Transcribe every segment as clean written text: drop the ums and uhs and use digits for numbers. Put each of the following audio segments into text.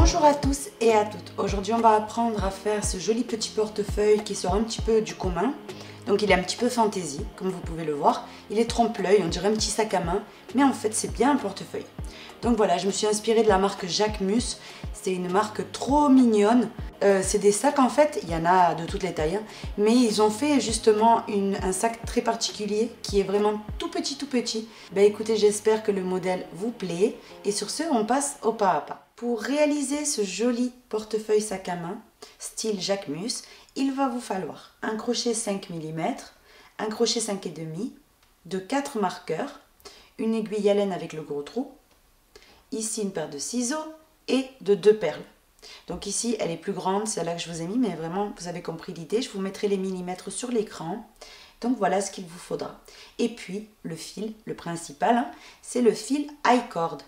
Bonjour à tous et à toutes. Aujourd'hui on va apprendre à faire ce joli petit portefeuille qui sort un petit peu du commun. Donc il est un petit peu fantaisie, comme vous pouvez le voir. Il est trompe-l'œil, on dirait un petit sac à main, mais en fait c'est bien un portefeuille. Donc voilà, je me suis inspirée de la marque Jacquemus. C'est une marque trop mignonne. C'est des sacs en fait, il y en a de toutes les tailles, hein, mais ils ont fait justement un sac très particulier qui est vraiment tout petit tout petit. Ben écoutez, j'espère que le modèle vous plaît et sur ce on passe au pas à pas. Pour réaliser ce joli portefeuille sac à main style Jacquemus, il va vous falloir un crochet 5 mm, un crochet 5,5, de 4 marqueurs, une aiguille à laine avec le gros trou, ici une paire de ciseaux et de 2 perles. Donc ici elle est plus grande, celle-là que je vous ai mis, mais vraiment vous avez compris l'idée, je vous mettrai les millimètres sur l'écran. Donc voilà ce qu'il vous faudra. Et puis le fil, le principal, hein, c'est le fil high cord.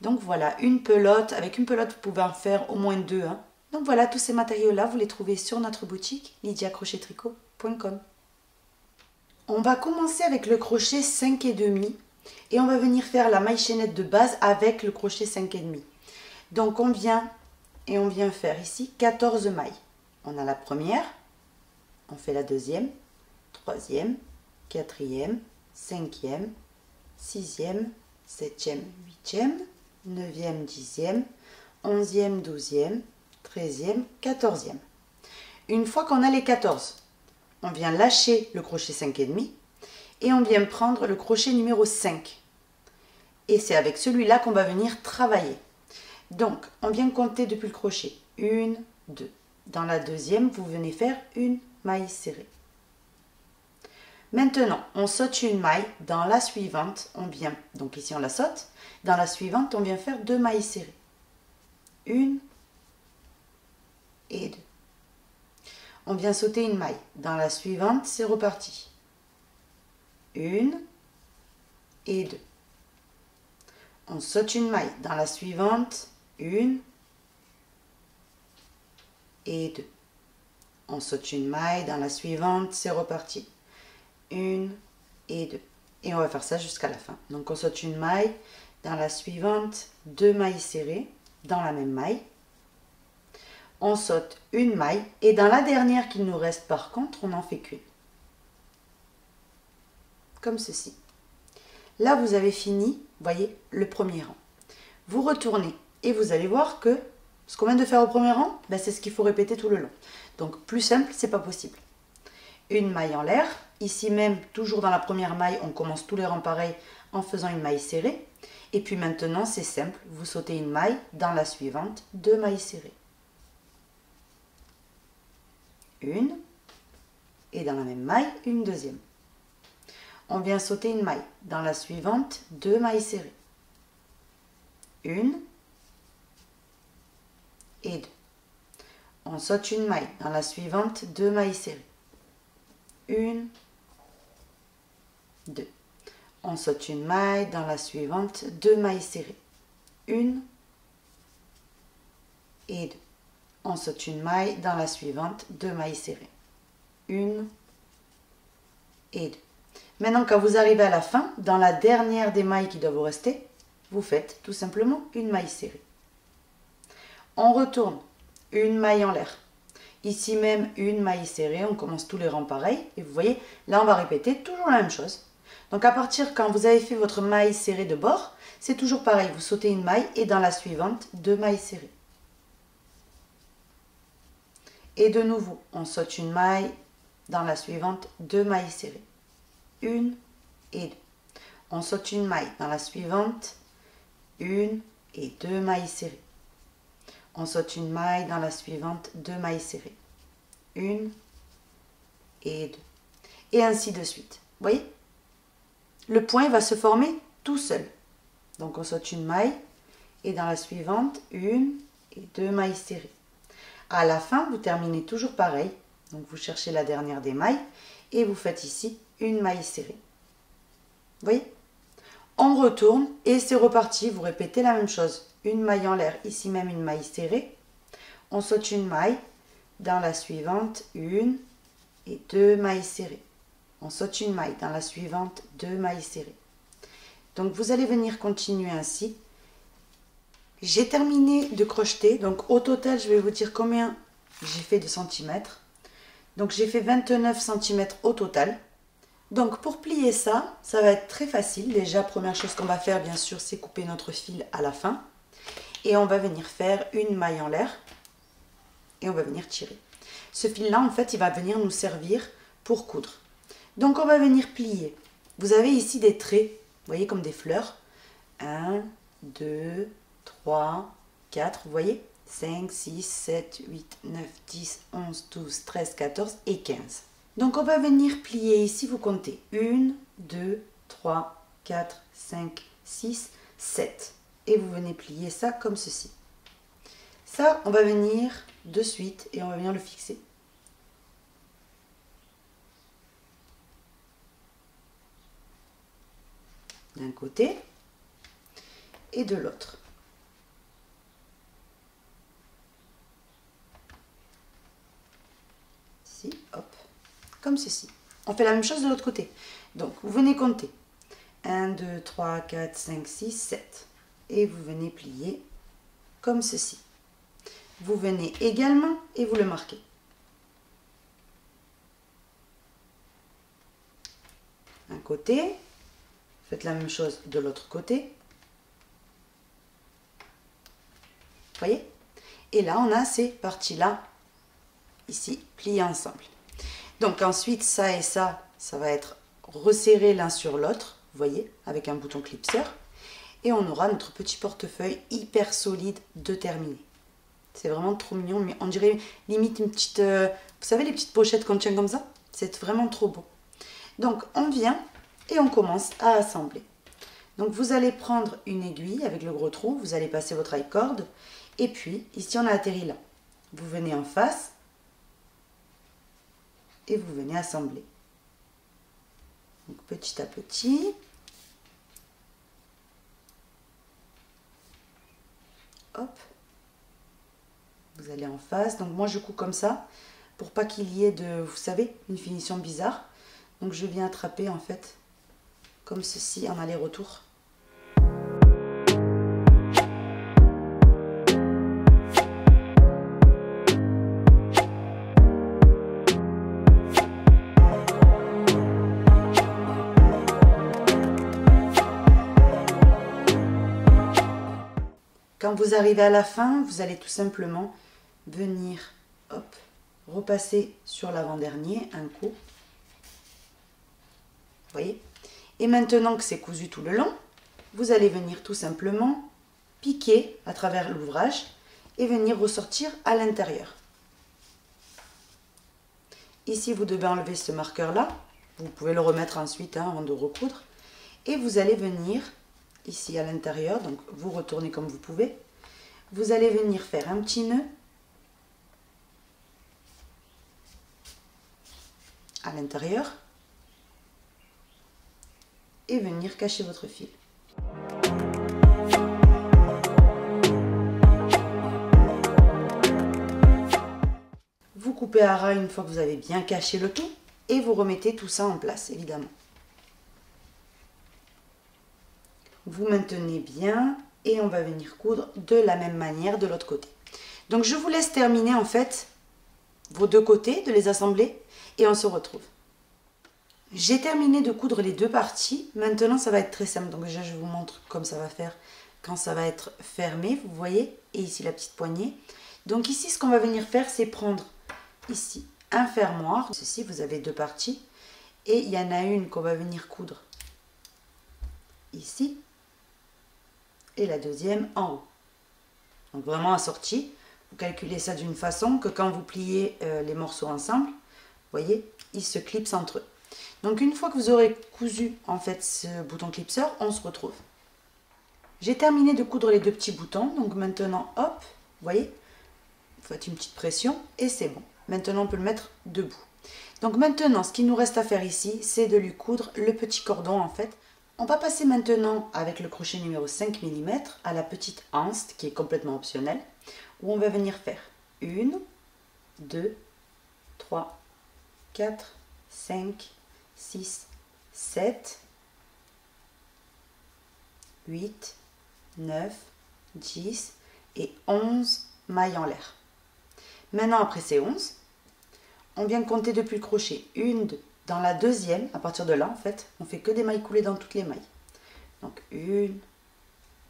Donc voilà, une pelote, avec une pelote vous pouvez en faire au moins 2. Hein. Donc voilà, tous ces matériaux-là, vous les trouvez sur notre boutique lydiacrochettricot.com. On va commencer avec le crochet 5,5 et on va venir faire la maille chaînette de base avec le crochet 5,5. Donc on vient faire ici 14 mailles. On a la première, on fait la deuxième, troisième, quatrième, cinquième, sixième, septième, huitième, 9e, 10e, 11e, 12e, 13e, 14e. Une fois qu'on a les 14, on vient lâcher le crochet 5,5 et on vient prendre le crochet numéro 5. Et c'est avec celui-là qu'on va venir travailler. Donc, on vient compter depuis le crochet. 1, 2. Dans la deuxième, vous venez faire une maille serrée. Maintenant, on saute une maille. Dans la suivante, on vient, donc ici on la saute. Dans la suivante, on vient faire 2 mailles serrées. 1 et 2. On vient sauter une maille. Dans la suivante, c'est reparti. 1 et 2. On saute une maille. Dans la suivante, 1 et 2. On saute une maille. Dans la suivante, c'est reparti. 1 et 2. Et on va faire ça jusqu'à la fin. Donc on saute une maille. Dans la suivante, 2 mailles serrées dans la même maille. On saute une maille et dans la dernière qu'il nous reste par contre, on n'en fait qu'une. Comme ceci. Là, vous avez fini, voyez, le premier rang. Vous retournez et vous allez voir que ce qu'on vient de faire au premier rang, ben, c'est ce qu'il faut répéter tout le long. Donc plus simple, c'est pas possible. Une maille en l'air. Ici même, toujours dans la première maille, on commence tous les rangs pareils en faisant une maille serrée. Et puis maintenant, c'est simple, vous sautez une maille, dans la suivante, 2 mailles serrées. Une, et dans la même maille, une deuxième. On vient sauter une maille, dans la suivante, 2 mailles serrées. Une, et 2. On saute une maille, dans la suivante, 2 mailles serrées. Une, 2. On saute une maille, dans la suivante, 2 mailles serrées. Une et 2. On saute une maille, dans la suivante, 2 mailles serrées. Une et 2. Maintenant, quand vous arrivez à la fin, dans la dernière des mailles qui doit vous rester, vous faites tout simplement une maille serrée. On retourne, une maille en l'air. Ici même, une maille serrée, on commence tous les rangs pareils. Et vous voyez, là, on va répéter toujours la même chose. Donc à partir quand vous avez fait votre maille serrée de bord, c'est toujours pareil, vous sautez une maille et dans la suivante, 2 mailles serrées. Et de nouveau, on saute une maille, dans la suivante, 2 mailles serrées. Une et 2. On saute une maille, dans la suivante, 1 et 2 mailles serrées. On saute une maille, dans la suivante, 2 mailles serrées. Une et 2. Et ainsi de suite. Vous voyez ? Le point va se former tout seul. Donc on saute une maille et dans la suivante, 1 et 2 mailles serrées. À la fin, vous terminez toujours pareil. Donc vous cherchez la dernière des mailles et vous faites ici une maille serrée. Vous voyez ? On retourne et c'est reparti. Vous répétez la même chose. Une maille en l'air, ici même une maille serrée. On saute une maille. Dans la suivante, 1 et 2 mailles serrées. On saute une maille, dans la suivante, 2 mailles serrées. Donc vous allez venir continuer ainsi J'ai terminé de crocheter, donc au total je vais vous dire combien j'ai fait de centimètres. Donc j'ai fait 29 cm au total. Donc pour plier ça, ça va être très facile. Déjà, première chose qu'on va faire bien sûr, c'est couper notre fil à la fin. Et on va venir faire une maille en l'air. Et on va venir tirer. Ce fil-là, en fait, il va venir nous servir pour coudre. Donc on va venir plier. Vous avez ici des traits, vous voyez, comme des fleurs. 1, 2, 3, 4, vous voyez 5, 6, 7, 8, 9, 10, 11, 12, 13, 14 et 15. Donc on va venir plier ici, vous comptez 1, 2, 3, 4, 5, 6, 7. Et vous venez plier ça comme ceci. Ça, on va venir de suite et on va venir le fixer. D'un côté et de l'autre. Ici, hop, comme ceci. On fait la même chose de l'autre côté. Donc, vous venez compter. 1, 2, 3, 4, 5, 6, 7. Et vous venez plier comme ceci. Vous venez également et vous le marquez. Un côté. Faites la même chose de l'autre côté. Vous voyez? Et là, on a ces parties-là, ici, pliées ensemble. Donc ensuite, ça et ça va être resserré l'un sur l'autre, vous voyez, avec un bouton clipseur. Et on aura notre petit portefeuille hyper solide de terminé. C'est vraiment trop mignon, mais on dirait limite une petite... vous savez, les petites pochettes qu'on tient comme ça? C'est vraiment trop beau. Donc on vient et on commence à assembler. Donc vous allez prendre une aiguille avec le gros trou, vous allez passer votre high cord. Et puis, ici on a atterri là. Vous venez en face et vous venez assembler. Donc petit à petit. Hop. Vous allez en face. Donc moi je couds comme ça pour pas qu'il y ait de, vous savez, une finition bizarre. Donc je viens attraper en fait comme ceci en aller-retour. Quand vous arrivez à la fin, vous allez tout simplement venir, hop, repasser sur l'avant-dernier un coup. Vous voyez? Et maintenant que c'est cousu tout le long, vous allez venir tout simplement piquer à travers l'ouvrage et venir ressortir à l'intérieur. Ici, vous devez enlever ce marqueur-là. Vous pouvez le remettre ensuite avant de recoudre. Et vous allez venir ici à l'intérieur, donc vous retournez comme vous pouvez. Vous allez venir faire un petit nœud à l'intérieur et venir cacher votre fil. Vous coupez à ras une fois que vous avez bien caché le tout et vous remettez tout ça en place, évidemment. Vous maintenez bien et on va venir coudre de la même manière de l'autre côté. Donc je vous laisse terminer en fait vos deux côtés, de les assembler et on se retrouve. J'ai terminé de coudre les deux parties. Maintenant ça va être très simple. Donc déjà je vous montre comme ça va faire quand ça va être fermé, vous voyez, et ici la petite poignée. Donc ici ce qu'on va venir faire, c'est prendre ici un fermoir. Ceci, vous avez deux parties et il y en a une qu'on va venir coudre ici et la deuxième en haut. Donc vraiment assorti. Vous calculez ça d'une façon que quand vous pliez les morceaux ensemble, vous voyez, ils se clipsent entre eux. Donc une fois que vous aurez cousu en fait ce bouton clipseur, on se retrouve. J'ai terminé de coudre les deux petits boutons. Donc maintenant, hop, vous voyez, vous faites une petite pression et c'est bon. Maintenant, on peut le mettre debout. Donc maintenant, ce qu'il nous reste à faire ici, c'est de lui coudre le petit cordon en fait. On va passer maintenant avec le crochet numéro 5 mm à la petite anse qui est complètement optionnelle, où on va venir faire 1, 2, 3, 4, 5, 6, 7, 8, 9, 10 et 11 mailles en l'air. Maintenant, après ces 11, on vient compter depuis le crochet. Une, deux. Dans la deuxième, à partir de là, en fait, on fait que des mailles coulées dans toutes les mailles. Donc, 1,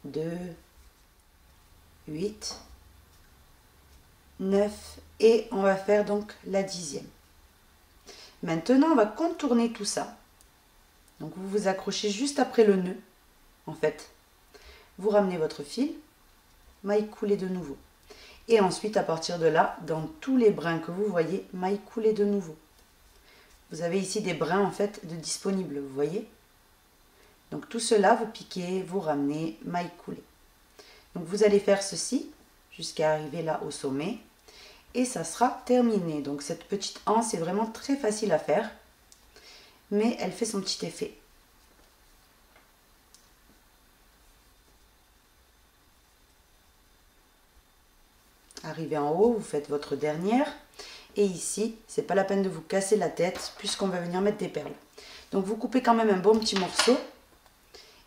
2, 8, 9 et on va faire donc la 10e. Maintenant, on va contourner tout ça. Donc, vous vous accrochez juste après le nœud, en fait. Vous ramenez votre fil, maille coulée de nouveau. Et ensuite, à partir de là, dans tous les brins que vous voyez, maille coulée de nouveau. Vous avez ici des brins, en fait, de disponibles, vous voyez. Donc, tout cela, vous piquez, vous ramenez, maille coulée. Donc, vous allez faire ceci jusqu'à arriver là au sommet. Et ça sera terminé. Donc, cette petite anse est vraiment très facile à faire. Mais elle fait son petit effet. Arrivez en haut, vous faites votre dernière. Et ici, c'est pas la peine de vous casser la tête puisqu'on va venir mettre des perles. Donc, vous coupez quand même un bon petit morceau.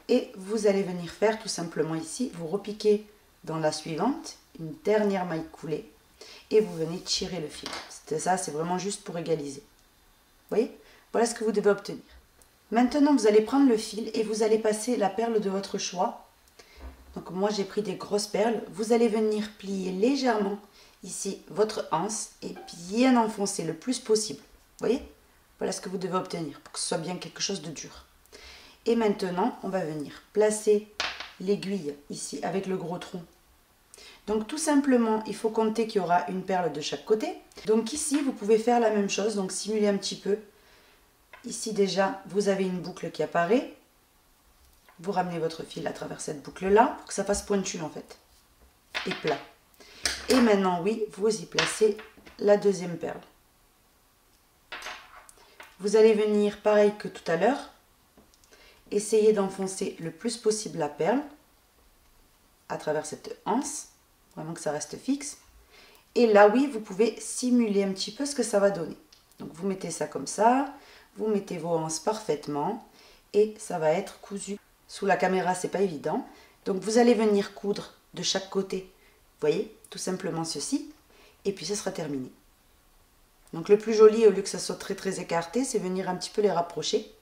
Et vous allez venir faire tout simplement ici, vous repiquez dans la suivante, une dernière maille coulée. Et vous venez tirer le fil. Ça, c'est vraiment juste pour égaliser. Vous voyez? Voilà ce que vous devez obtenir. Maintenant, vous allez prendre le fil et vous allez passer la perle de votre choix. Donc moi, j'ai pris des grosses perles. Vous allez venir plier légèrement ici votre anse et bien enfoncer le plus possible. Vous voyez? Voilà ce que vous devez obtenir pour que ce soit bien quelque chose de dur. Et maintenant, on va venir placer l'aiguille ici avec le gros tronc. Donc tout simplement, il faut compter qu'il y aura une perle de chaque côté. Donc ici, vous pouvez faire la même chose, donc simuler un petit peu. Ici déjà, vous avez une boucle qui apparaît. Vous ramenez votre fil à travers cette boucle-là pour que ça fasse pointu en fait. Et plat. Et maintenant, oui, vous y placez la deuxième perle. Vous allez venir, pareil que tout à l'heure, essayer d'enfoncer le plus possible la perle à travers cette anse. Vraiment que ça reste fixe. Et là, oui, vous pouvez simuler un petit peu ce que ça va donner. Donc, vous mettez ça comme ça. Vous mettez vos anses parfaitement. Et ça va être cousu. Sous la caméra, c'est pas évident. Donc, vous allez venir coudre de chaque côté. Vous voyez, tout simplement ceci. Et puis, ce sera terminé. Donc, le plus joli, au lieu que ça soit très, très écarté, c'est venir un petit peu les rapprocher.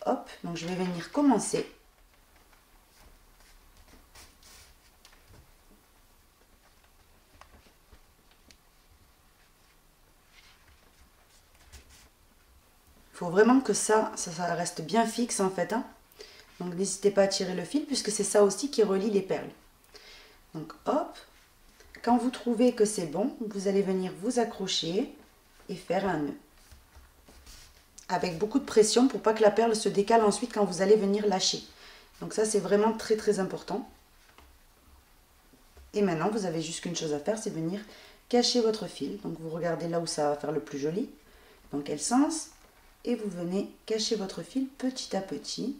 Hop, donc je vais venir commencer. Il faut vraiment que ça reste bien fixe en fait. Hein. Donc n'hésitez pas à tirer le fil puisque c'est ça aussi qui relie les perles. Donc hop, quand vous trouvez que c'est bon, vous allez venir vous accrocher et faire un nœud. Avec beaucoup de pression pour pas que la perle se décale ensuite quand vous allez venir lâcher. Donc ça c'est vraiment très très important. Et maintenant vous avez juste qu'une chose à faire, c'est venir cacher votre fil. Donc vous regardez là où ça va faire le plus joli, dans quel sens. Et vous venez cacher votre fil petit à petit.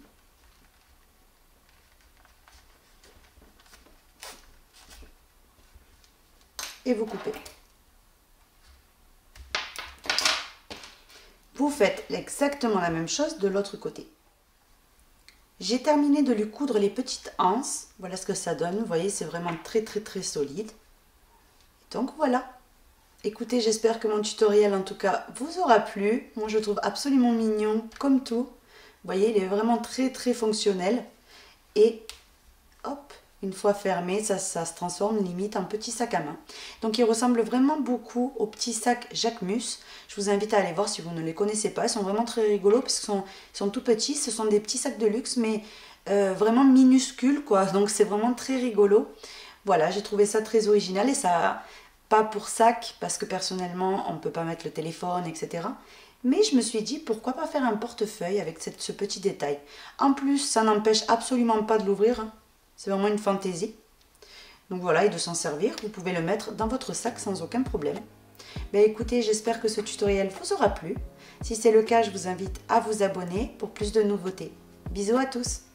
Et vous coupez. Vous faites exactement la même chose de l'autre côté. J'ai terminé de lui coudre les petites anses. Voilà ce que ça donne. Vous voyez, c'est vraiment très très très solide. Donc voilà. Écoutez, j'espère que mon tutoriel en tout cas vous aura plu. Moi je le trouve absolument mignon comme tout. Vous voyez, il est vraiment très très fonctionnel. Et hop, une fois fermé, ça se transforme limite en petit sac à main. Donc il ressemble vraiment beaucoup au petit sac Jacquemus. Je vous invite à aller voir si vous ne les connaissez pas. Ils sont vraiment très rigolos parce qu'ils sont tout petits. Ce sont des petits sacs de luxe mais vraiment minuscules quoi. Donc c'est vraiment très rigolo. Voilà, j'ai trouvé ça très original et ça... Pas pour sac, parce que personnellement, on ne peut pas mettre le téléphone, etc. Mais je me suis dit, pourquoi pas faire un portefeuille avec ce petit détail. En plus, ça n'empêche absolument pas de l'ouvrir. C'est vraiment une fantaisie. Donc voilà, et de s'en servir, vous pouvez le mettre dans votre sac sans aucun problème. Ben écoutez, j'espère que ce tutoriel vous aura plu. Si c'est le cas, je vous invite à vous abonner pour plus de nouveautés. Bisous à tous!